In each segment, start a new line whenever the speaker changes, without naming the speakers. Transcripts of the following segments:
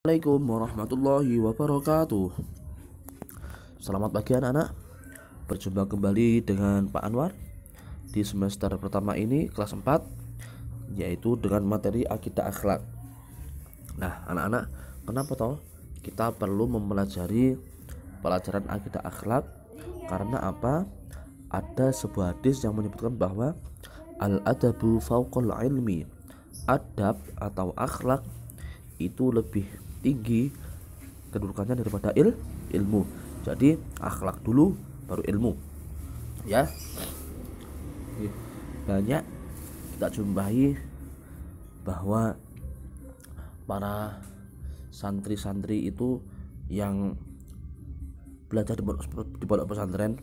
Assalamualaikum warahmatullahi wabarakatuh. Selamat pagi anak-anak. Berjumpa kembali dengan Pak Anwar di semester pertama ini kelas 4, yaitu dengan materi akidah akhlak. Nah anak-anak, kenapa toh kita perlu mempelajari pelajaran akidah akhlak? Karena apa? Ada sebuah hadis yang menyebutkan bahwa al-adabu fauqal ilmi. Adab atau akhlak itu lebih tinggi kedudukannya daripada ilmu. Jadi akhlak dulu baru ilmu. Ya. Banyak kita jumpai bahwa para santri-santri itu yang belajar di pondok pesantren,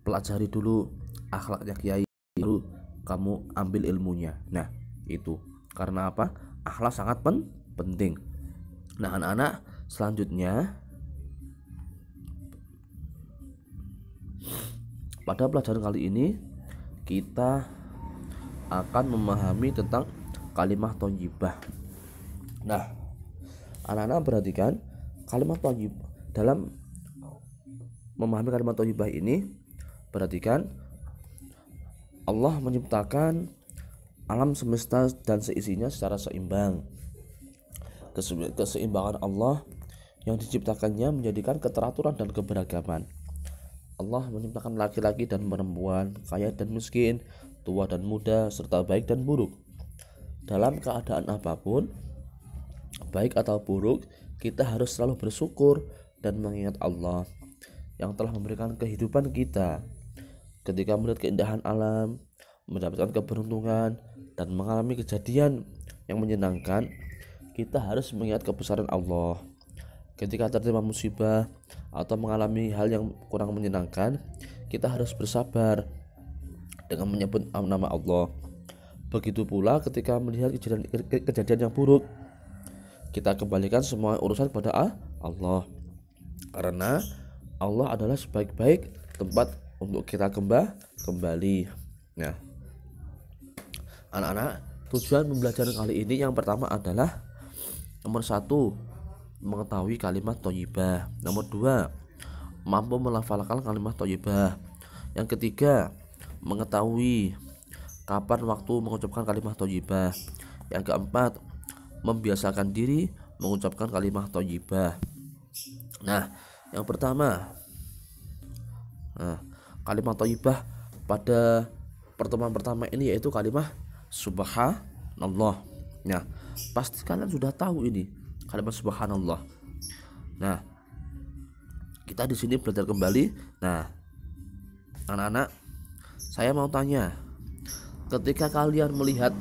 pelajari dulu akhlaknya kiai, baru kamu ambil ilmunya. Nah, itu karena apa? Akhlak sangat penting. Nah, anak-anak, selanjutnya pada pelajaran kali ini kita akan memahami tentang kalimat thayyibah. Nah, anak-anak perhatikan kalimat thayyibah. Dalam memahami kalimat thayyibah ini, perhatikan Allah menciptakan alam semesta dan seisinya secara seimbang. Keseimbangan Allah yang diciptakannya menjadikan keteraturan dan keberagaman. Allah menciptakan laki-laki dan perempuan, kaya dan miskin, tua dan muda, serta baik dan buruk. Dalam keadaan apapun, baik atau buruk, kita harus selalu bersyukur dan mengingat Allah yang telah memberikan kehidupan kita. Ketika melihat keindahan alam, mendapatkan keberuntungan, dan mengalami kejadian yang menyenangkan, kita harus mengingat kebesaran Allah. Ketika tertimpa musibah atau mengalami hal yang kurang menyenangkan, kita harus bersabar dengan menyebut nama Allah. Begitu pula ketika melihat kejadian yang buruk, kita kembalikan semua urusan kepada Allah, karena Allah adalah sebaik-baik tempat untuk kita kembali. Nah, anak-anak, tujuan pembelajaran kali ini yang pertama adalah nomor 1, mengetahui kalimat thayyibah. Nomor 2, mampu melafalkan kalimat thayyibah. Yang ketiga, mengetahui kapan waktu mengucapkan kalimat thayyibah. Yang keempat, membiasakan diri mengucapkan kalimat thayyibah. Nah, yang pertama, kalimat thayyibah pada pertemuan pertama ini yaitu kalimat subhanallah. Nah, pasti kalian sudah tahu ini kalimat subhanallah. Nah, kita di sini belajar kembali. Nah, anak-anak, saya mau tanya, ketika kalian melihat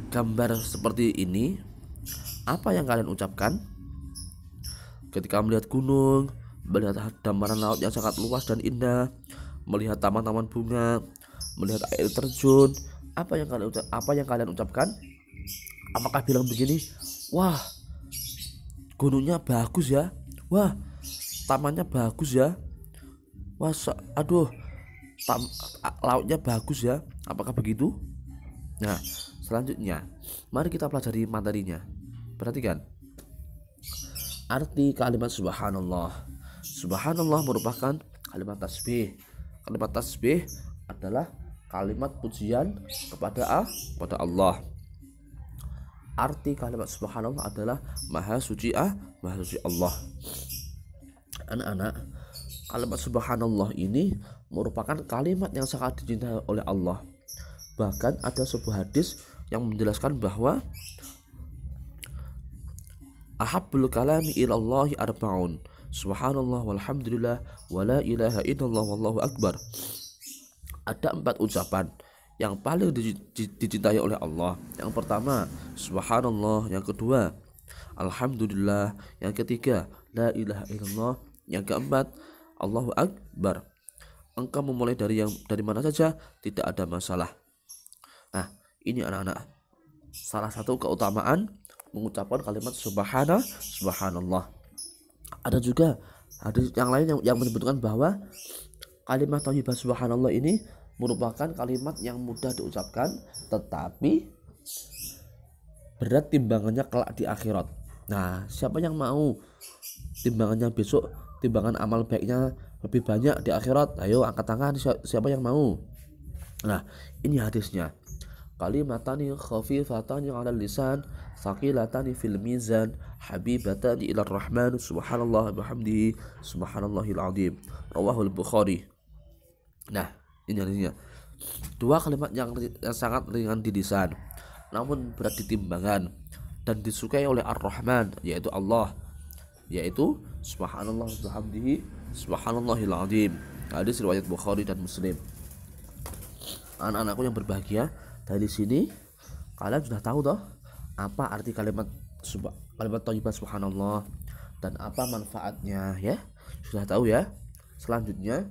gambar seperti ini, apa yang kalian ucapkan? Ketika melihat gunung, melihat dataran laut yang sangat luas dan indah, melihat taman-taman bunga, melihat air terjun, apa yang kalian ucapkan? Apakah bilang begini, wah gunungnya bagus ya, wah tamannya bagus ya, wah lautnya bagus ya? Apakah begitu? Nah, selanjutnya mari kita pelajari materinya. Perhatikan arti kalimat subhanallah. Subhanallah merupakan kalimat tasbih. Kalimat tasbih adalah kalimat pujian kepada Allah. Arti kalimat subhanallah adalah maha suci Allah. Anak-anak, kalimat subhanallah ini merupakan kalimat yang sangat dicintai oleh Allah. Bahkan ada sebuah hadis yang menjelaskan bahwa ahabbul kalami ilallahi arba'un, subhanallah walhamdulillah wala ilaha illallah wallahu akbar. Ada 4 ucapan yang paling dicintai oleh Allah. Yang pertama subhanallah, yang kedua alhamdulillah, yang ketiga la ilaha illallah, yang keempat Allahu akbar. Engkau memulai dari mana saja, tidak ada masalah. Nah, ini anak-anak, salah satu keutamaan mengucapkan kalimat subhanallah. Ada juga hadis yang lain yang menyebutkan bahwa kalimat thayyibah subhanallah ini merupakan kalimat yang mudah diucapkan tetapi berat timbangannya kelak di akhirat. Nah, siapa yang mau timbangannya besok, timbangan amal baiknya lebih banyak di akhirat? Ayo angkat tangan, siapa yang mau? Nah, ini hadisnya. Kalimatani khafifatani 'alal lisan, thaqilatani fil mizan, habibatani ilar rahman, subhanallah bihamdihi, subhanallahil azim. Rawahul Bukhari. Nah, ini hadisnya. Dua kalimat yang sangat ringan di lisan, namun berat di timbangan dan disukai oleh Ar-Rahman, yaitu Allah, yaitu subhanallah bihamdihi, subhanallahil azim. Hadis riwayat Bukhari dan Muslim. Anak-anakku yang berbahagia, dari sini kalian sudah tahu toh apa arti kalimat thayyibah subhanallah dan apa manfaatnya ya. Sudah tahu ya. Selanjutnya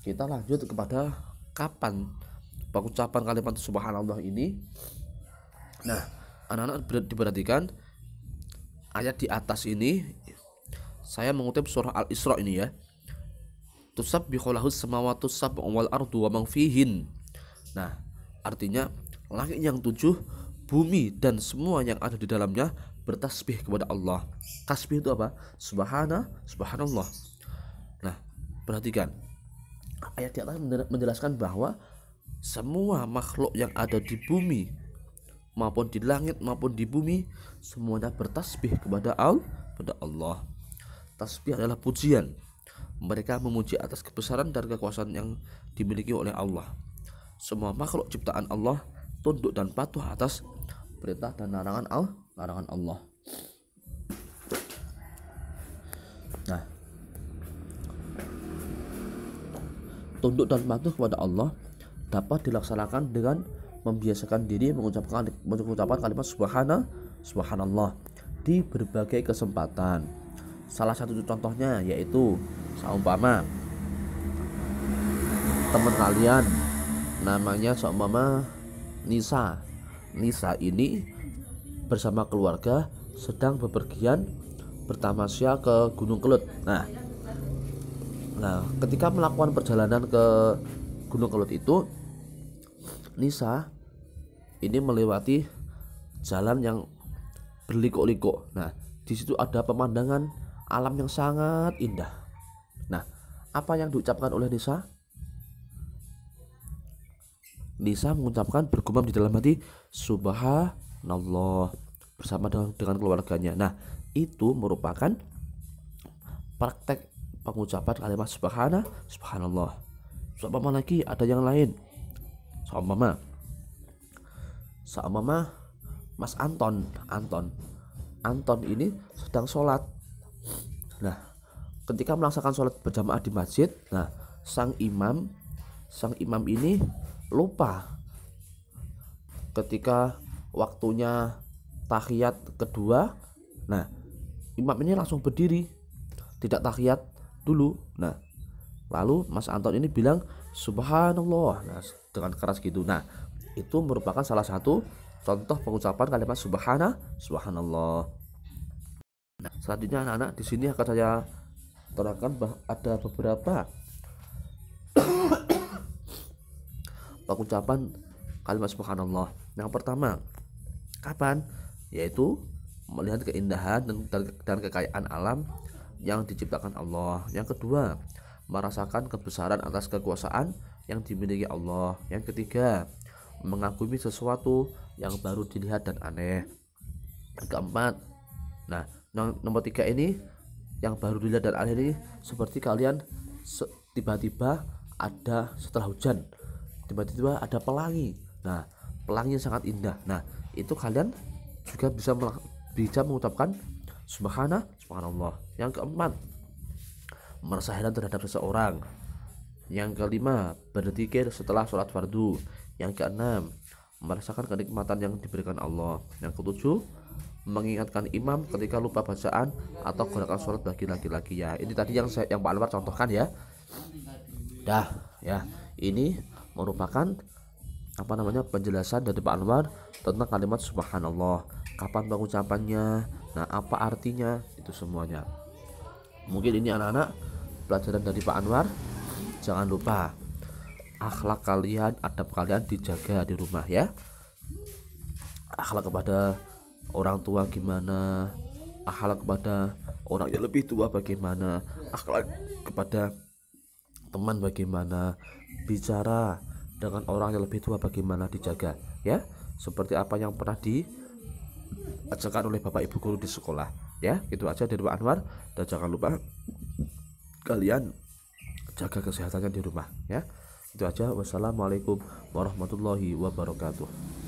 kita lanjut kepada kapan pengucapan kalimat subhanallah ini. Nah, anak-anak diperhatikan ayat di atas ini. Saya mengutip surah Al-Isra ini ya. Tusabbihu lahus samawati sab'u wal ardu wa man fihin. Nah, artinya langit yang 7, bumi dan semua yang ada di dalamnya bertasbih kepada Allah. Tasbih itu apa? Subhanallah. Nah, perhatikan. Ayat di atas menjelaskan bahwa semua makhluk yang ada di bumi maupun di langit maupun di bumi semuanya bertasbih kepada Allah. Tasbih adalah pujian. Mereka memuji atas kebesaran dan kekuasaan yang dimiliki oleh Allah. Semua makhluk ciptaan Allah tunduk dan patuh atas perintah dan larangan Allah. Nah, tunduk dan patuh kepada Allah dapat dilaksanakan dengan membiasakan diri mengucapkan kalimat subhanallah di berbagai kesempatan. Salah satu contohnya yaitu seumpama teman kalian namanya seumpama Nisa ini bersama keluarga sedang bepergian bertamasya ke Gunung Kelut. Nah, ketika melakukan perjalanan ke Gunung Kelut itu, Nisa ini melewati jalan yang berliku-liku. Nah, di situ ada pemandangan alam yang sangat indah. Nah, apa yang diucapkan oleh Nisa? Nisa mengucapkan bergumam di dalam hati subhanallah bersama dengan keluarganya. Nah, itu merupakan praktek pengucapan kalimat subhanallah. Seumpama lagi ada yang lain. Seumpama Mas Anton ini sedang sholat. Nah, ketika melaksanakan sholat berjamaah di masjid, nah sang imam ini lupa ketika waktunya tahiyat kedua. Nah, imam ini langsung berdiri, tidak tahiyat dulu. Nah, lalu Mas Anton ini bilang subhanallah, nah, dengan keras gitu. Nah, itu merupakan salah satu contoh pengucapan kalimat subhanallah. Nah, selanjutnya anak-anak, di sini akan saya terangkan ada beberapa pengucapan kalimat subhanallah. Yang pertama, kapan? Yaitu melihat keindahan dan kekayaan alam yang diciptakan Allah. Yang kedua, merasakan kebesaran atas kekuasaan yang dimiliki Allah. Yang ketiga, mengagumi sesuatu yang baru dilihat dan aneh. Yang keempat, nah nomor 3 ini yang baru dilihat dan aneh ini seperti kalian tiba-tiba ada setelah hujan, tiba-tiba ada pelangi. Nah, pelanginya sangat indah. Nah, itu kalian juga bisa mengucapkan subhanallah. Yang keempat, merasa heran terhadap seseorang. Yang kelima, berzikir setelah sholat fardu. Yang keenam, merasakan kenikmatan yang diberikan Allah. Yang ketujuh, mengingatkan imam ketika lupa bacaan atau gerakan sholat bagi laki-laki. Ya, ini tadi yang Pak Anwar contohkan ya. Dah ya, ini merupakan penjelasan dari Pak Anwar tentang kalimat subhanallah, kapan pengucapannya, nah apa artinya, itu semuanya. Mungkin ini anak-anak pelajaran dari Pak Anwar. Jangan lupa akhlak kalian, adab kalian dijaga di rumah ya. Akhlak kepada orang tua gimana, akhlak kepada orang yang lebih tua bagaimana, akhlak kepada teman bagaimana, bicara dengan orang yang lebih tua bagaimana, dijaga ya, seperti apa yang pernah diajarkan oleh bapak ibu guru di sekolah ya. Itu aja dari Pak Anwar, dan jangan lupa kalian jaga kesehatannya di rumah ya. Itu aja. Wassalamualaikum warahmatullahi wabarakatuh.